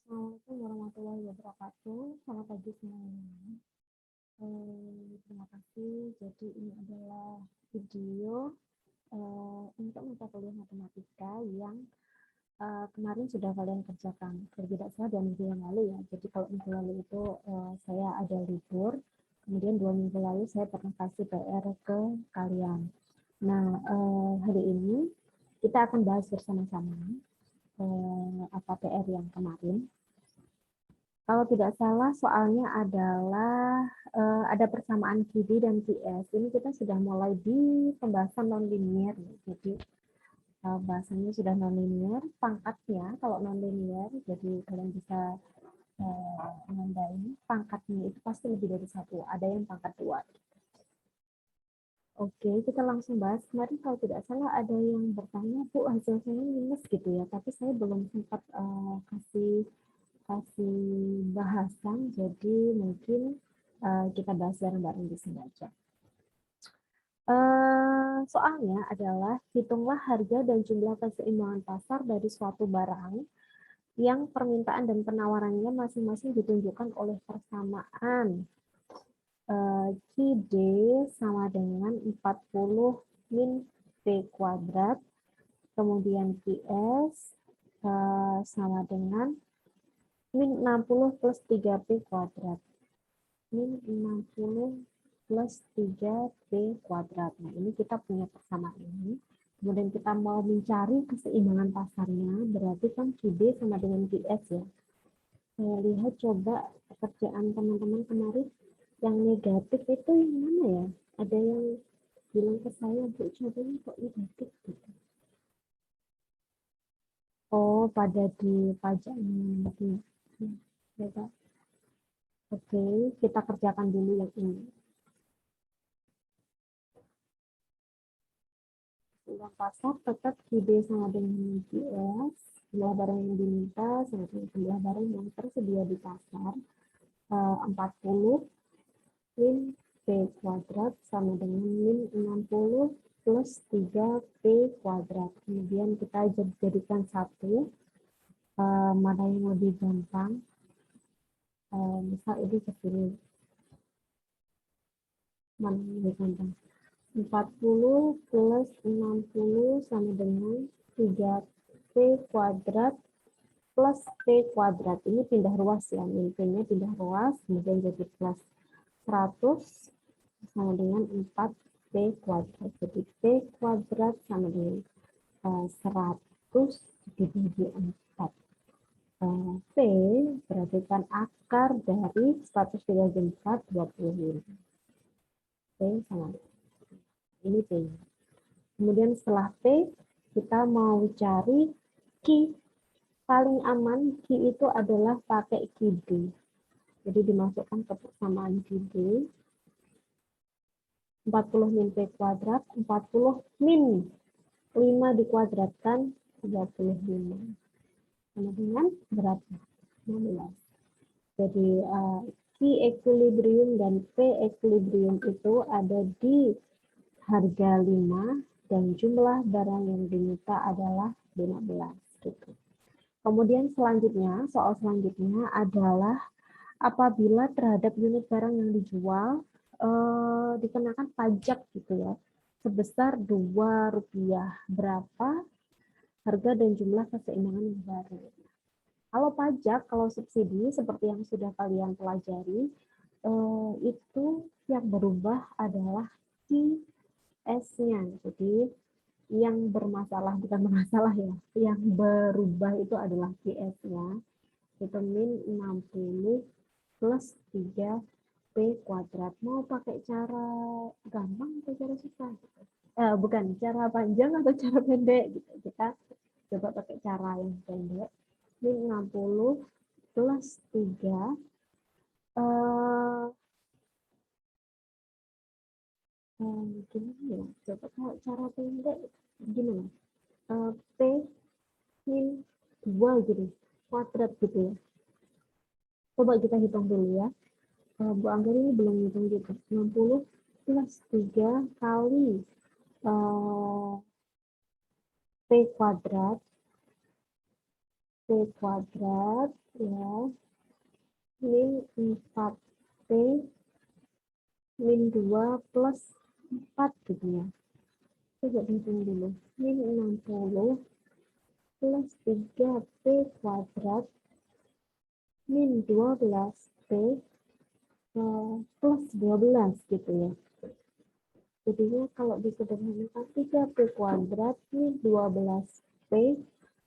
Assalamualaikum warahmatullahi wabarakatuh. Selamat pagi semuanya. Terima kasih. Jadi ini adalah video untuk mata kuliah matematika yang kemarin sudah kalian kerjakan. Kalau tidak salah 2 minggu yang lalu ya. Jadi kalau minggu lalu itu saya ada libur. Kemudian 2 minggu lalu saya pernah kasih PR ke kalian. Nah, hari ini kita akan bahas bersama-sama apa PR yang kemarin. Kalau tidak salah soalnya adalah ada persamaan QD dan QS. Ini kita sudah mulai di pembahasan nonlinier. Jadi bahasanya sudah nonlinier, pangkatnya kalau nonlinier, jadi kalian bisa menandai pangkatnya itu pasti lebih dari 1. Ada yang pangkat 2. Oke, kita langsung bahas. Kemarin kalau tidak salah ada yang bertanya, Bu, hasil saya minus gitu ya, tapi saya belum sempat kasih bahasan, jadi mungkin kita bahas bareng-bareng di sini aja. Soalnya adalah hitunglah harga dan jumlah keseimbangan pasar dari suatu barang yang permintaan dan penawarannya masing-masing ditunjukkan oleh persamaan QD sama dengan 40 min P kuadrat, kemudian QS sama dengan min 60 plus 3P kuadrat. Min 60 plus 3P kuadrat. Nah, ini kita punya persamaan ini. Kemudian kita mau mencari keseimbangan pasarnya, berarti kan QD sama dengan QS ya. Saya lihat coba pekerjaan teman-teman kemarin, yang negatif itu yang mana ya? Ada yang bilang ke saya, Bu, coba ini kok negatif gitu. Oh, pada di pajaknya. Coba. Oke, kita kerjakan dulu yang ini. Uang pasar tetap QD sama dengan QS, jumlah barang yang diminta sama dengan jumlah barang yang tersedia di pasar, 40 min P kuadrat sama dengan min 60 plus 3P kuadrat. Kemudian kita jadikan satu, mana yang lebih gampang, misal ini kecil, mana yang lebih gampang. 40 plus 60 sama dengan 3P kuadrat plus P kuadrat. Ini pindah ruas ya, P-nya pindah ruas, kemudian jadi plus 100 sama dengan 4P kuadrat. Jadi P kuadrat sama dengan 100 dibagi 4. P berarti kan akar dari 100 dibagi 4, 25. P sama dengan ini P. Kemudian setelah P, kita mau cari Q. Paling aman Q itu adalah pakai QD. Jadi dimasukkan ke persamaan QD. 40 min P kuadrat, 40 min 5 dikuadratkan 35. Sama dengan berapa? 16. Jadi Q equilibrium dan P equilibrium itu ada di harga 5 dan jumlah barang yang diminta adalah 15 gitu. Kemudian selanjutnya, soal selanjutnya adalah apabila terhadap unit barang yang dijual dikenakan pajak gitu ya, sebesar Rp2, berapa harga dan jumlah keseimbangan baru. Kalau pajak, kalau subsidi seperti yang sudah kalian pelajari, itu yang berubah adalah QS-nya. Jadi yang bermasalah, bukan bermasalah ya, yang berubah itu adalah QS-nya. Itu min 60 plus 3P kuadrat. Mau pakai cara gampang atau cara susah? Bukan, cara panjang atau cara pendek? Gitu. Kita coba pakai cara yang pendek. Min 60 plus 3 gimana ya? Coba kalau cara pendek gimana? P min 2 gitu, kuadrat gitu ya. Coba kita hitung dulu ya. Bu Angger ini belum hitung juga. 60 plus 3 kali P kuadrat ya, min 4P min 2 plus 4 gitu ya. Coba dihitung dulu. Min 60 plus 3P kuadrat min 12P plus 12 gitu ya. Jadinya kalau disederhanakan 3P kuadrat min 12P,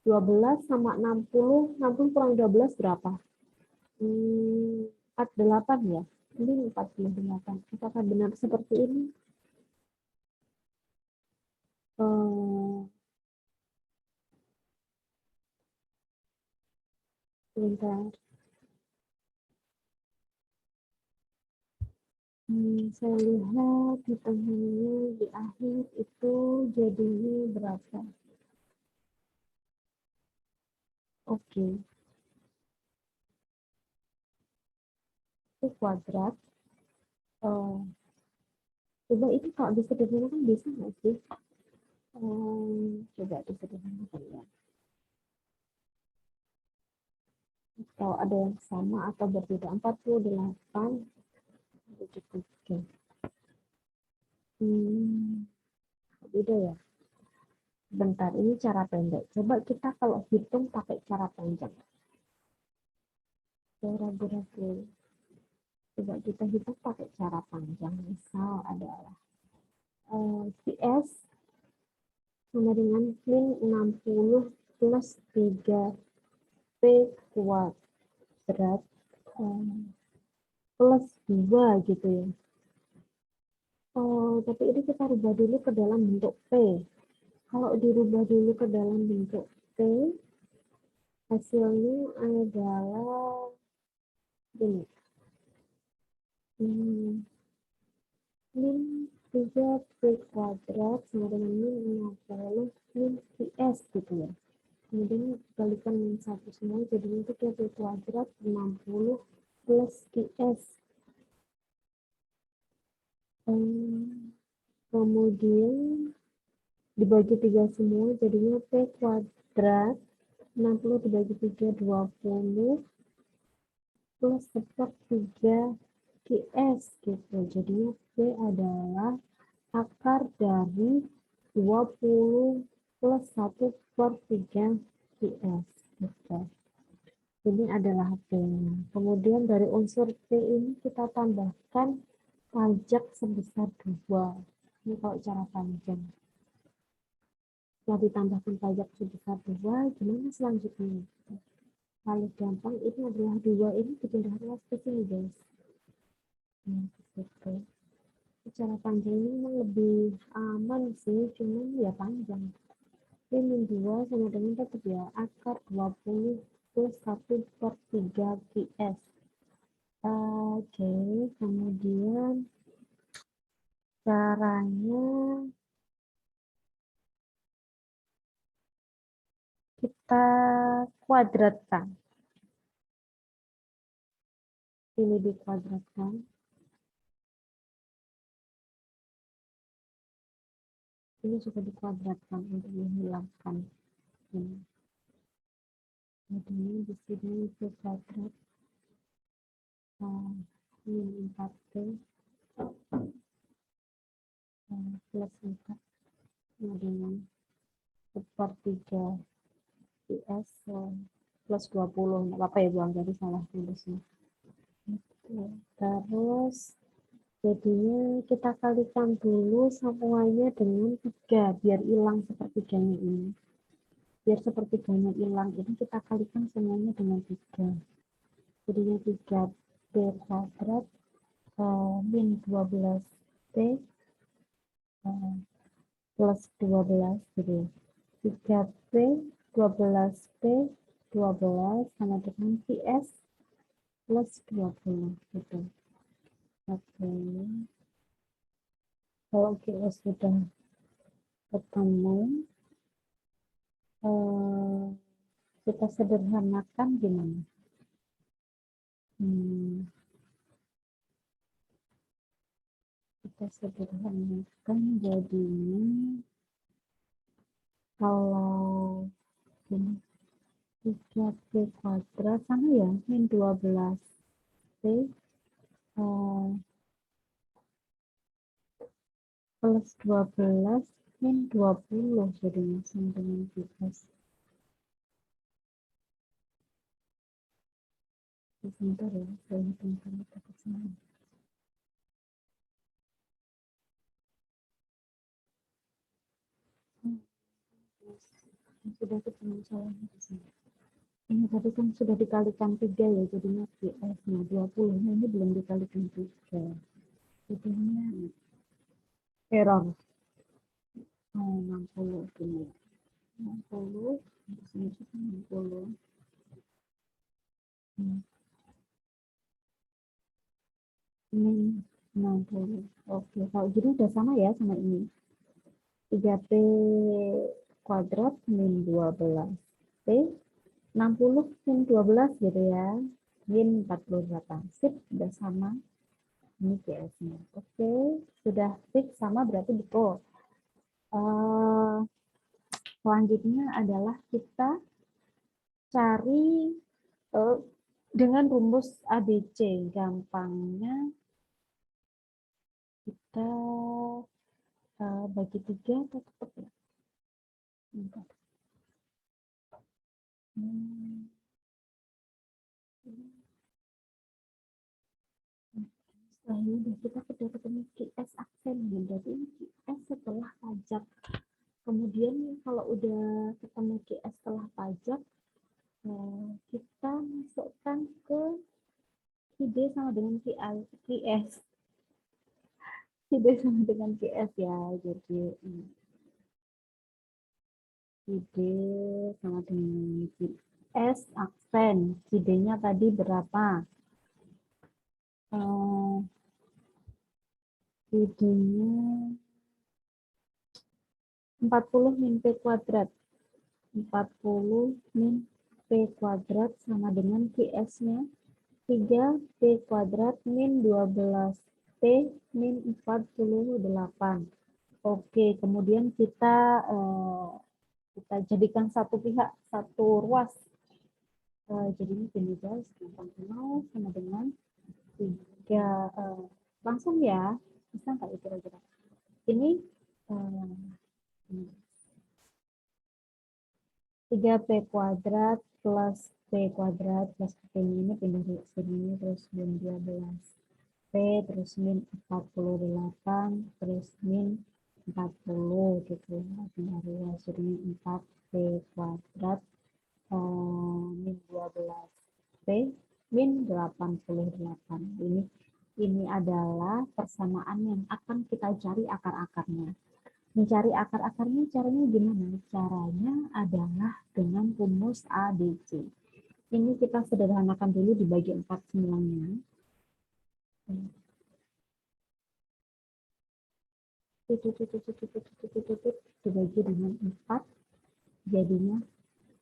12 sama 60, 60 kurang 12 berapa? 48 ya. Ini 48. Apakah benar seperti ini? Sebentar. Saya lihat hitungannya di akhir itu jadinya berapa? Oke. Itu kuadrat. Coba itu kalau disederhanakan bisa nggak sih? Coba disederhanakan ya. Atau ada yang sama atau berbeda. 48 73. Beda ya. Bentar, ini cara pendek. Coba kita kalau hitung pakai cara panjang. Ragu-ragu. Coba kita hitung pakai cara panjang. Misal adalah CS sama dengan min 60 plus 3P kuadrat plus 2 gitu ya. Tapi ini kita rubah dulu ke dalam bentuk P. Kalau dirubah dulu ke dalam bentuk P, hasilnya adalah ini. Min 3P kuadrat sama dengan min 60 min PS gitu ya. Kemudian kalikan min 1 semua, jadinya itu 3P kuadrat 60 plus PS. Kemudian dibagi 3 semua, jadinya P kuadrat 60 dibagi 3, 20 plus sepertiga QS gitu. Jadinya P adalah akar dari 20 plus 1 per 3 QS gitu. Ini adalah P-nya. Kemudian dari unsur P ini kita tambahkan pajak sebesar 2. Ini kalau cara panjang. Setelah ditambahkan pajak sebesar 2, gimana selanjutnya? Paling gampang ini adalah 2 ini dipindahkan ke sini guys. Nah, gitu. Secara panjang ini memang lebih aman sih, cuman ya panjang. Ini 2 sama dengan tetap ya akar 20 plus 1 per 3 PS. Oke, kemudian caranya kita kuadratkan. Ini dikuadratkan. Ini sudah dikuadratkan untuk menghilangkan ini. Jadi di sini itu kuadrat min 4P plus 4 dengan sepertiga PS plus 20. Nggak apa-apa ya buang, jadi salah tulisnya. Terus jadinya kita kalikan dulu semuanya dengan 3 biar hilang sepertiganya ini. Biar sepertiganya hilang ini kita kalikan semuanya dengan 3. Jadinya 3P kuadrat min 12P plus 12 gitu ya. 3P 12P 12 sama dengan PS plus 20 gitu. Oke. Kalau PS sudah ketemu, kita sederhanakan gimana? Kita sederhanakan jadinya kalau ini 3B kuadrat sama ya, min 12B plus 12 min 20 jadinya sama dengan QS. Sebentar ya, saya hitungkan ke sana. Sudah ketemu salahnya di sini. Ini tadi kan sudah dikalikan 3 ya, jadinya QS-nya 20. Nah, ini belum dikalikan 3. Jadinya error. 60 gini. 60, di sini juga 60. Ini 60. Oke, kalau jadi udah sama ya sama ini. 3P kuadrat min 12P 60 min 12 gitu ya. Min 48. Sip, udah sama. Ini QS-nya. Oke, sudah fix sama berarti betul. Selanjutnya adalah kita cari dengan rumus ABC. Gampangnya kita bagi 3 atau tetap ya? Setelah ini kita sudah ketemu QS aksen. Berarti ini QS setelah pajak. Kemudian kalau udah ketemu QS setelah pajak, kita masukkan ke QD sama dengan QS. QD sama dengan QS ya. Jadi QD sama dengan QS aksen. QD-nya tadi berapa? QD-nya 40 min P kuadrat. 40 min P kuadrat sama dengan QS-nya 3P kuadrat min 12P min 48. Oke, kemudian kita jadikan satu pihak, satu ruas. Jadinya gini guys, 80 sama dengan 3. Langsung ya, bisa nggak itu kira-kira? Ini 3P kuadrat plus P kuadrat plus P ini pindah di sini terus min 12. P terus min 48 terus min 40 gitu ya. Pindah ruas jadi 4P kuadrat min 12. P min 88. Ini adalah persamaan yang akan kita cari akar-akarnya. Mencari akar-akarnya caranya gimana? Caranya adalah dengan rumus ABC. Ini kita sederhanakan dulu dibagi 4 semuanya. Dibagi dengan 4, jadinya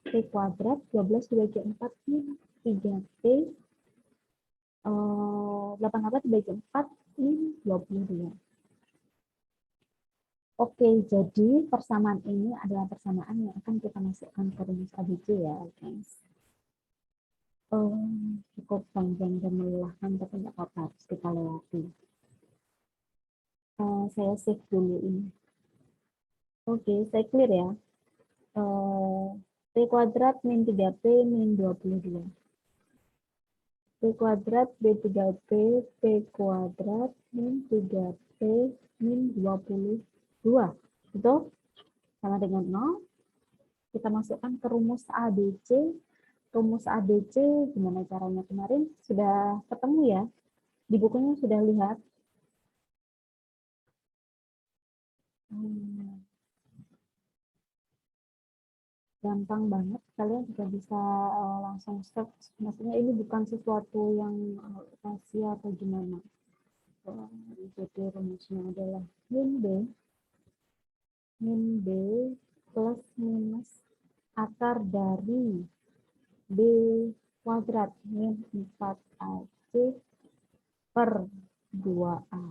P kuadrat 12 dibagi 4 ini 3P 88 dibagi 4 ini 22. Oke, jadi persamaan ini adalah persamaan yang akan kita masukkan ke rumus ABC ya, guys. Cukup panjang dan melelahkan, tapi nggak apa-apa, harus kita lewati. Saya save dulu ini. Oke, saya clear ya. P kuadrat min 3P min 22. P kuadrat B3P P kuadrat min 3P min 22. Betul? Sama dengan 0. Kita masukkan ke rumus ABC. Rumus ABC gimana caranya kemarin? Sudah ketemu ya? Di bukunya sudah lihat? Gampang banget, kalian juga bisa langsung search. Maksudnya ini bukan sesuatu yang rahasia atau gimana. Jadi rumusnya adalah min B plus minus akar dari B kuadrat min 4AC per 2A.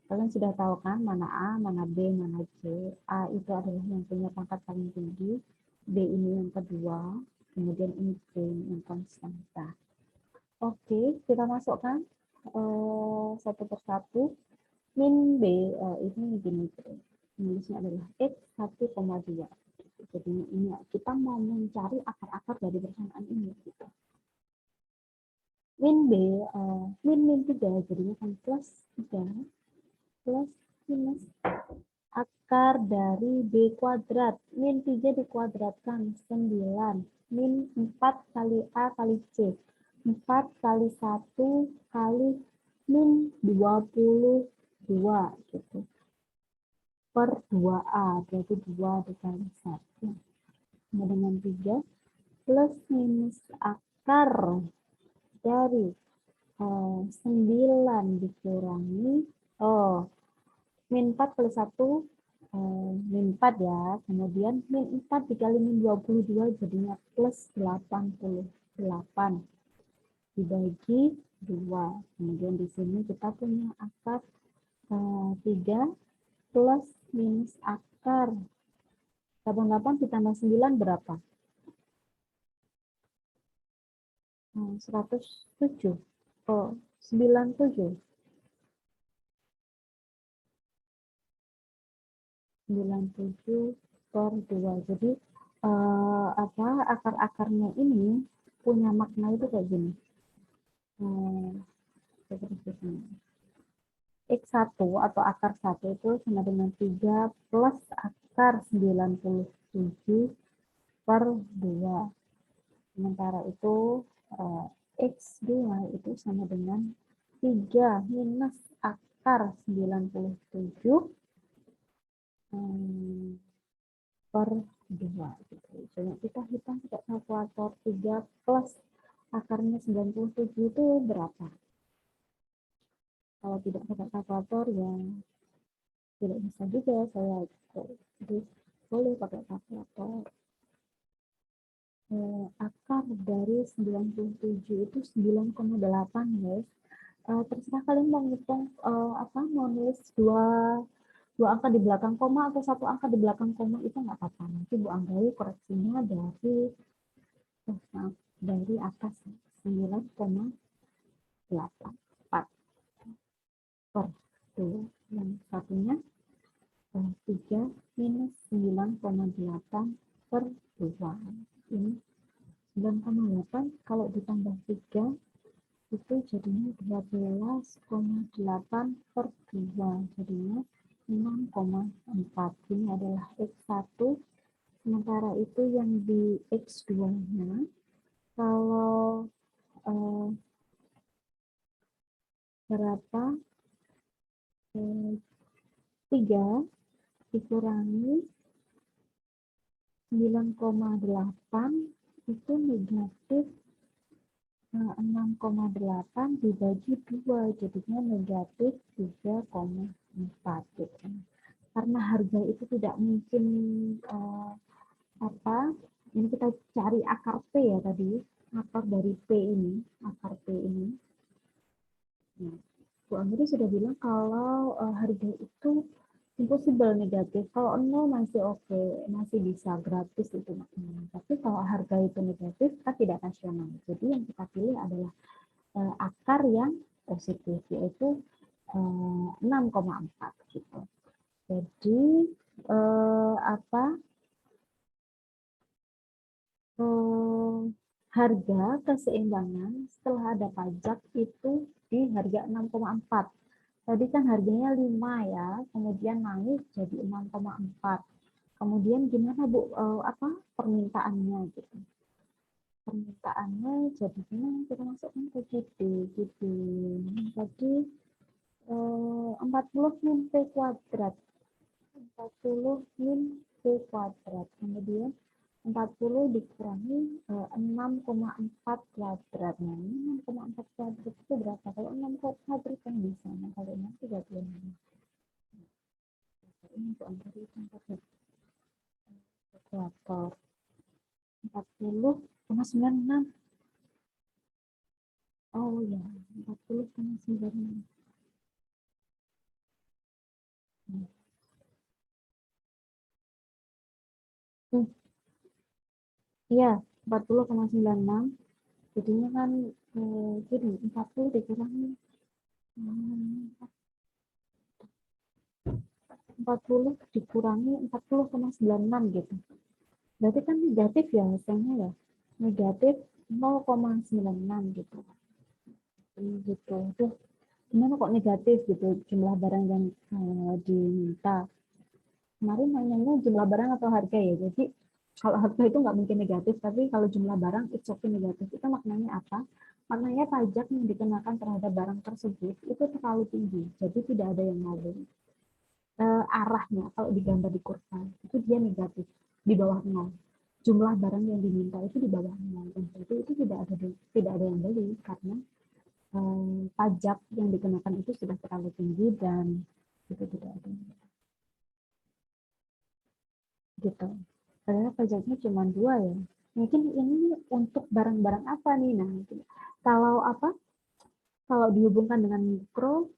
Kalian sudah tahu kan mana A, mana B, mana C. A itu adalah yang punya pangkat paling tinggi. B ini yang kedua. kemudian ini B yang konstanta. Oke, kita masukkan satu persatu. Min B, ini gini, nulisnya adalah X 1,2. Jadi ini kita mau mencari akar-akar dari persamaan ini. Gitu. Min B, min 3, jadinya kan plus 3, plus minus akar dari B kuadrat. Min 3 dikuadratkan, 9. Min 4 kali A kali C. 4 kali 1 kali min 22 gitu. Per 2A, berarti 2 dikali 1. Sama dengan 3 plus minus akar dari 9 dikurangi, min 4 kali 1, min 4 ya, kemudian min 4 dikali min 22 jadinya plus 88 dibagi 2. Kemudian di sini kita punya akar 3 plus minus akar 88 ditambah 9 berapa? 107. Oh, 97. 97 per 2. Jadi akar-akarnya ini punya makna itu kayak gini. X1 atau akar 1 itu sama dengan 3 plus akar 97 per 2. Sementara itu X2 itu sama dengan 3 minus akar 97 per 2. Gitu. Jadi kita hitung pakai kalkulator 3 plus akarnya 97 itu berapa? Kalau tidak pakai kalkulator ya tidak bisa juga saya. Jadi boleh pakai kalkulator. Akar dari 97 itu 9,8 guys. Terserah kalian mau ngitung mau nulis dua angka di belakang koma atau satu angka di belakang koma itu nggak apa-apa. Nanti Bu Anggawi koreksinya dari atas 9,84 per 2. Yang satunya 3 minus 9,8 per 2. Ini 9,8 kalau ditambah 3 itu jadinya 12,8 per 2. Jadinya 6,4. Ini adalah X1. Sementara itu yang di X2-nya, kalau berapa? 3 dikurangi 9,8 itu negatif 6,8 dibagi 2, jadinya negatif 3,4 gitu. Karena harga itu tidak mungkin ini kita cari akar P ya tadi, akar dari P ini, akar P ini. Nah, Bu Amiri sudah bilang kalau harga itu impossible negatif. Kalau 0 masih oke, masih bisa gratis itu. Tapi kalau harga itu negatif, kita tidak rasional. Jadi yang kita pilih adalah akar yang positif, yaitu 6,4 gitu. Jadi harga keseimbangan setelah ada pajak itu di harga 6,4. Tadi kan harganya 5 ya, kemudian naik jadi 6,4. Kemudian gimana Bu permintaannya gitu. Permintaannya jadinya kita masukkan ke GD. Jadi 40 min P kuadrat. 40 min P kuadrat. Kemudian 40 dikurangi 6,4 kuadrat. Nah, 6,4 kuadrat itu berapa? Kalau 6 kuadrat kan bisa. Nah, kalau 6, 36. Ini untuk angka itu kalkulator. 40,96. Oh ya, 40,96. Iya, 40,96. Jadinya kan gini, 40 dikurangi 40,96 gitu. Berarti kan negatif ya hasilnya ya. Negatif 0,96 gitu. Gitu. Tuh, gimana kok negatif gitu jumlah barang yang diminta. Kemarin nanyanya jumlah barang atau harga ya. Jadi kalau harga itu nggak mungkin negatif, tapi kalau jumlah barang it's okay negatif. Itu maknanya apa? Maknanya pajak yang dikenakan terhadap barang tersebut itu terlalu tinggi. Jadi tidak ada yang mau beli. Arahnya kalau digambar di kurva itu dia negatif di bawah 0. Jumlah barang yang diminta itu di bawah 0. Itu tidak ada yang beli karena pajak yang dikenakan itu sudah terlalu tinggi dan itu tidak ada gitu. Padahal pajaknya cuma 2 ya. Mungkin ini untuk barang-barang apa nih? Nah, kalau apa? Kalau dihubungkan dengan mikro,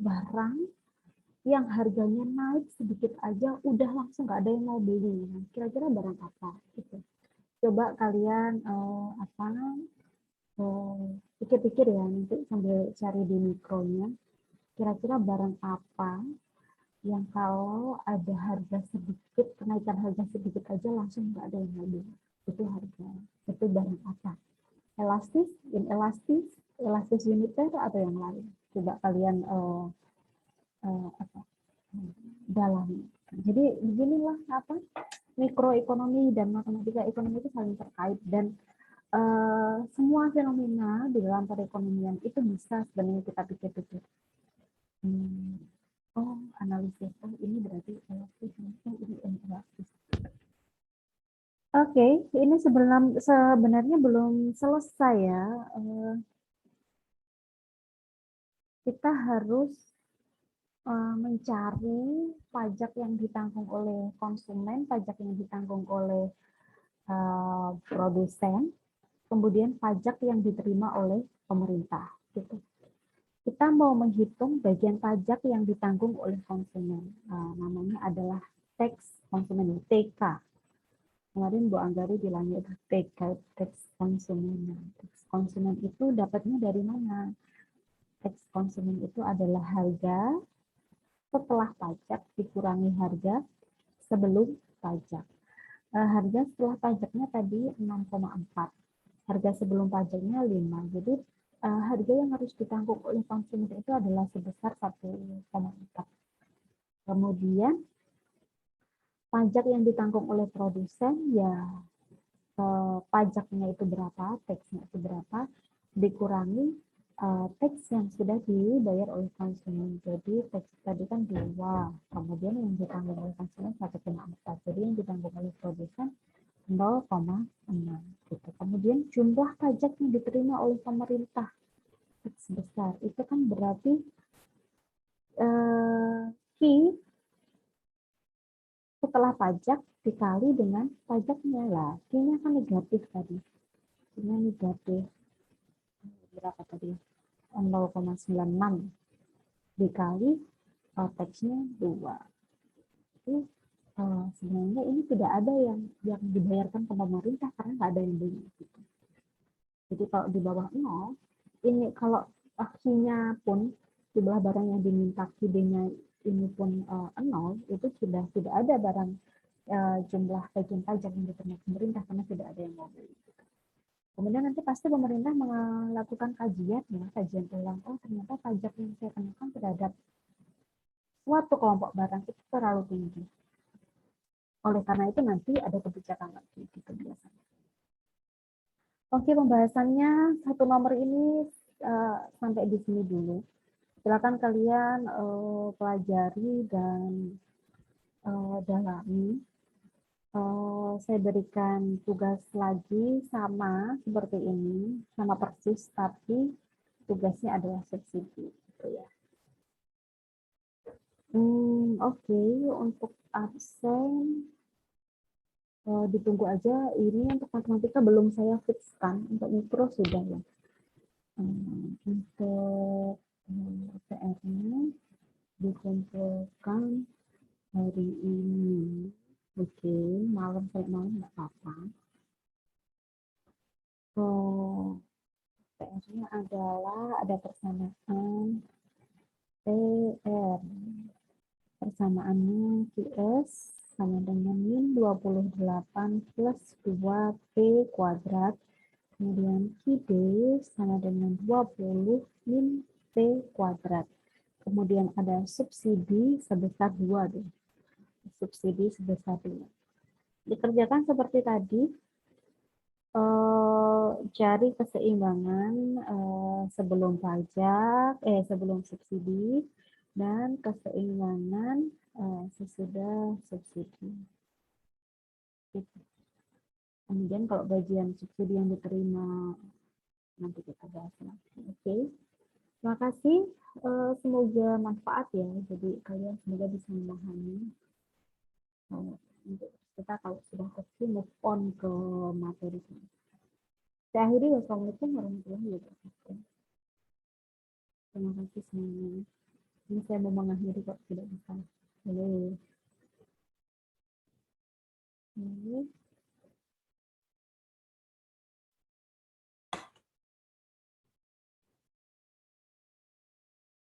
barang yang harganya naik sedikit aja udah langsung nggak ada yang mau beli. Nah, kira-kira barang apa? Gitu. Coba kalian pikir-pikir ya nanti sambil cari di mikronya. Kira-kira barang apa yang kalau ada harga sedikit, kenaikan harga sedikit aja langsung nggak ada yang mau beli. Itu harga. Itu barang apa? Elastis, inelastis, elastis uniter atau yang lain? Coba kalian apa? Dalami. Jadi beginilah apa? Mikroekonomi dan matematika ekonomi itu saling terkait dan semua fenomena di dalam perekonomian itu bisa sebenarnya kita pikir-pikir. Oh, analisis. Oh, ini berarti elastis. Oh, ini elastis. Oke, ini sebenarnya belum selesai ya. Kita harus mencari pajak yang ditanggung oleh konsumen, pajak yang ditanggung oleh produsen, kemudian pajak yang diterima oleh pemerintah. Gitu. Kita mau menghitung bagian pajak yang ditanggung oleh konsumen. Namanya adalah tax konsumen, TK. Kemarin Bu Anggari bilangnya itu TK, tax konsumen. Tax konsumen itu dapatnya dari mana? Tax konsumen itu adalah harga setelah pajak dikurangi harga sebelum pajak. Harga setelah pajaknya tadi 6,4. Harga sebelum pajaknya 5. Jadi harga yang harus ditanggung oleh konsumen itu adalah sebesar 1,4. Kemudian pajak yang ditanggung oleh produsen ya pajaknya itu berapa, tax-nya itu berapa, dikurangi tax yang sudah dibayar oleh konsumen. Jadi tax tadi kan 2, kemudian yang ditanggung oleh konsumen 1,4. Jadi yang ditanggung oleh produsen 0,6. Gitu. Kemudian jumlah pajak yang diterima oleh pemerintah tax besar itu kan berarti fee setelah pajak dikali dengan pajaknya lah. Fee-nya kan negatif tadi. Fee-nya negatif berapa tadi? 0,96 dikali tax-nya 2. Jadi sebenarnya ini tidak ada yang dibayarkan ke pemerintah karena nggak ada yang beli. Gitu. Jadi kalau di bawah 0, ini kalau fee-nya pun jumlah barang yang diminta fee-nya ini pun 0, itu sudah tidak ada barang jumlah bagian pajak yang diterima pemerintah karena tidak ada yang mau beli. Kemudian nanti pasti pemerintah melakukan kajian ya, kajian ulang. Oh ternyata pajak yang saya kenakan terhadap suatu kelompok barang itu terlalu tinggi. Oleh karena itu nanti ada kebijakan lagi gitu biasanya. Oke, pembahasannya satu nomor ini sampai di sini dulu. Silakan kalian pelajari dan dalami. Saya berikan tugas lagi sama seperti ini, sama persis, tapi tugasnya adalah subsidi. Gitu ya. Oke, untuk absen ditunggu aja. Ini untuk matematika belum saya fixkan, untuk mikro sudah ya. Untuk PR-nya dikumpulkan hari ini. Oke, malam sampai malam nggak apa-apa. PR-nya adalah ada persamaan PR. Persamaannya QS sama dengan min 28 plus 2P kuadrat. Kemudian QD sama dengan 20 min P kuadrat. Kemudian ada subsidi sebesar 2. Subsidi sebesar 2. Dikerjakan seperti tadi. Cari keseimbangan sebelum pajak, sebelum subsidi, dan keseimbangan sesudah subsidi. Gitu. Kemudian kalau bagian subsidi yang diterima nanti kita bahas lagi. Oke. Terima kasih. Semoga manfaat ya. Jadi kalian semoga bisa memahami. Untuk kita kalau sudah oke move on ke materi. Saya akhiri. Wassalamualaikum warahmatullahi wabarakatuh. Terima kasih semuanya. Ini saya mau mengakhiri kok tidak bisa. Halo.